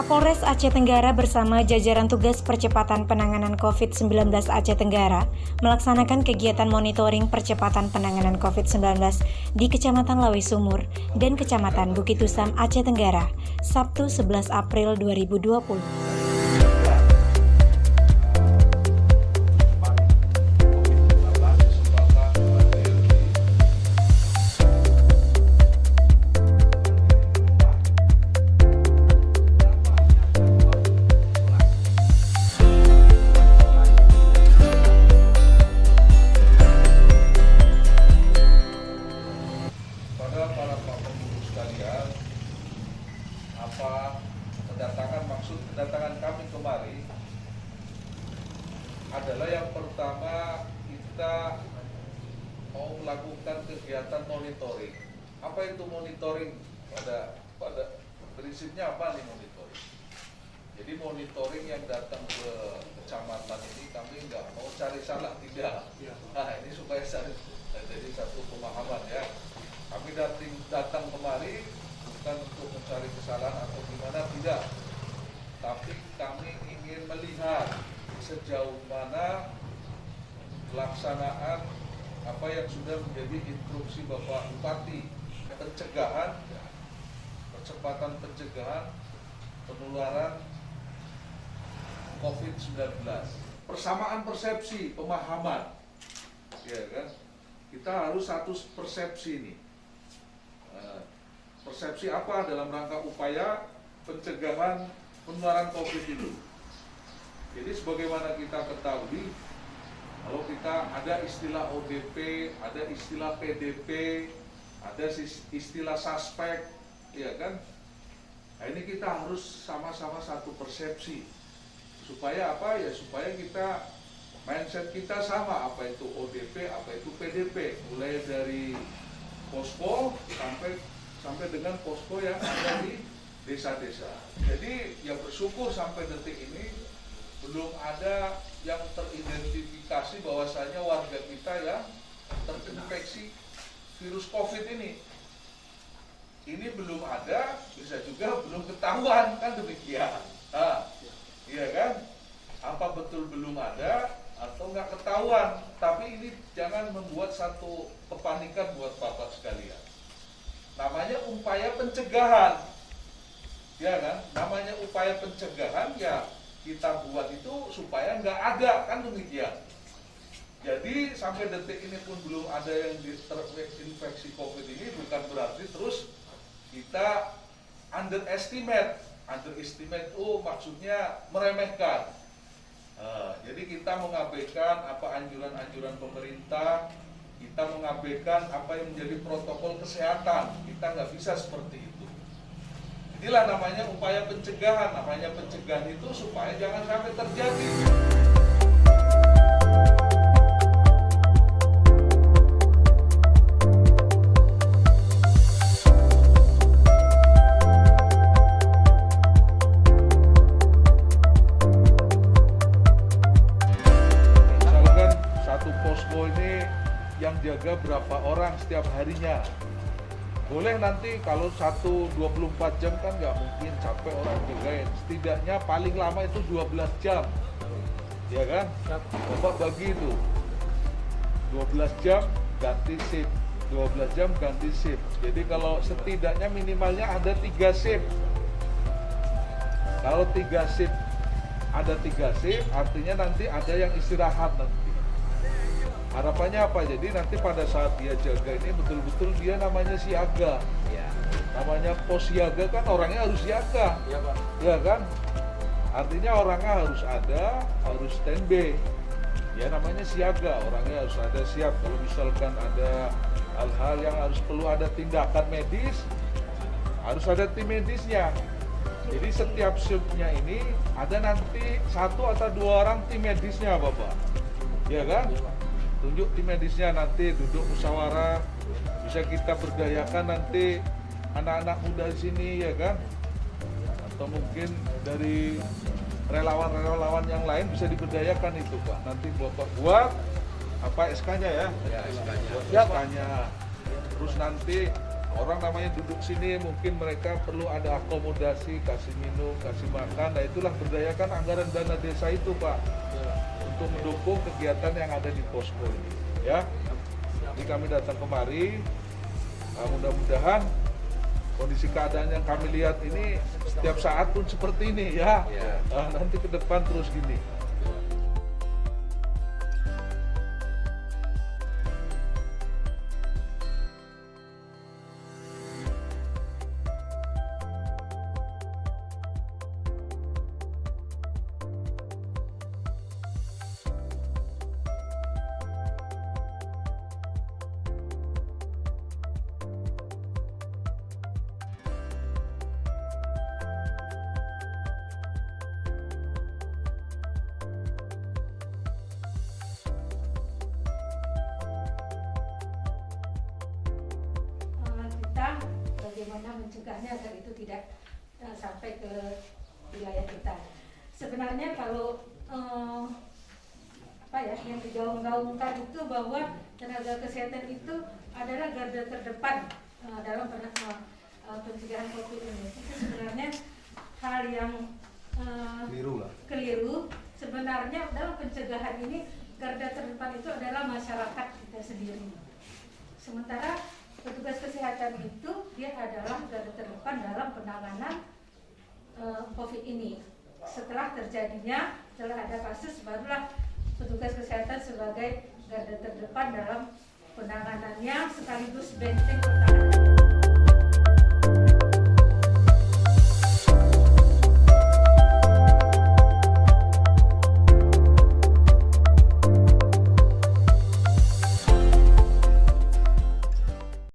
Kapolres Aceh Tenggara bersama jajaran tugas percepatan penanganan COVID-19 Aceh Tenggara melaksanakan kegiatan monitoring percepatan penanganan COVID-19 di Kecamatan Lawe Sumur dan Kecamatan Bukit Tusam Aceh Tenggara, Sabtu 11 April 2020. Maksud kedatangan kami kemari adalah yang pertama kita mau melakukan kegiatan monitoring. Apa itu monitoring? Pada prinsipnya apa nih monitoring? Jadi monitoring yang datang ke kecamatan ini kami nggak mau cari salah, tidak. Nah ini supaya jadi satu pemahaman ya. Kami datang kemari bukan untuk mencari kesalahan atau gimana, tidak. Tapi kami ingin melihat sejauh mana pelaksanaan apa yang sudah menjadi instruksi Bapak Bupati, pencegahan, percepatan pencegahan penularan COVID-19. Persamaan persepsi, pemahaman, ya kan? Kita harus satu persepsi nih. Persepsi apa dalam rangka upaya pencegahan penularan COVID itu. Jadi sebagaimana kita ketahui, kalau kita ada istilah ODP, ada istilah PDP, ada istilah suspek, ya kan? Nah, ini kita harus sama-sama satu persepsi. Supaya apa ya? Supaya kita mindset kita sama, apa itu ODP, apa itu PDP, mulai dari posko sampai dengan posko yang ada di desa-desa. Jadi ya bersyukur sampai detik ini belum ada yang teridentifikasi bahwasanya warga kita yang terinfeksi virus COVID ini. Ini belum ada, bisa juga belum ketahuan, kan demikian. Nah, iya kan? Apa betul belum ada atau nggak ketahuan? Tapi ini jangan membuat satu kepanikan buat Bapak sekalian. Namanya upaya pencegahan. Ya kan, namanya upaya pencegahan ya kita buat itu supaya nggak ada, kan demikian. Jadi sampai detik ini pun belum ada yang terinfeksi COVID ini, bukan berarti terus kita underestimate itu maksudnya meremehkan. Jadi kita mengabaikan apa anjuran-anjuran pemerintah, kita mengabaikan apa yang menjadi protokol kesehatan, kita nggak bisa seperti itu. Inilah namanya upaya pencegahan. Namanya pencegahan itu supaya jangan sampai terjadi. Misalkan satu posko ini yang jaga berapa orang setiap harinya. Boleh nanti kalau 24 jam kan nggak mungkin, capek orang jagain. Setidaknya paling lama itu 12 jam. Ya kan? Bapak bagi itu 12 jam ganti shift, 12 jam ganti shift. Jadi kalau setidaknya minimalnya ada 3 shift. Kalau 3 shift, ada 3 shift, artinya nanti ada yang istirahat nanti. Harapannya apa? Jadi nanti pada saat dia jaga ini betul-betul dia namanya siaga. Ya. Namanya pos siaga kan orangnya harus siaga. Iya, Pak. Ya kan? Artinya orangnya harus ada, harus standby. Ya namanya siaga, orangnya harus ada siap. Kalau misalkan ada hal-hal yang harus perlu ada tindakan medis, harus ada tim medisnya. Jadi setiap shiftnya ini ada nanti 1 atau 2 orang tim medisnya, Bapak. Ya kan? Tunjuk tim medisnya, nanti duduk musyawarah, bisa kita berdayakan nanti anak-anak muda di sini, ya kan? Atau mungkin dari relawan-relawan yang lain bisa diberdayakan itu, Pak. Nanti Bapak buat apa SK-nya ya? Ya, SK-nya. SK-nya. Terus nanti Orang namanya duduk sini, mungkin mereka perlu ada akomodasi, kasih minum, kasih makan. Nah itulah berdayakan anggaran dana desa itu Pak, untuk mendukung kegiatan yang ada di posko ini. Ya, jadi kami datang kemari, mudah-mudahan kondisi keadaan yang kami lihat ini setiap saat pun seperti ini ya. Nanti ke depan terus gini. Bagaimana mencegahnya agar itu tidak sampai ke wilayah kita. Sebenarnya kalau yang digaung-gaungkan itu bahwa tenaga kesehatan itu adalah garda terdepan dalam pencegahan COVID ini. Itu sebenarnya hal yang keliru. Sebenarnya dalam pencegahan ini garda terdepan itu adalah masyarakat kita sendiri. Sementara petugas kesehatan itu dia adalah garda terdepan dalam penanganan COVID ini. Setelah ada kasus, barulah petugas kesehatan sebagai garda terdepan dalam penanganannya sekaligus benteng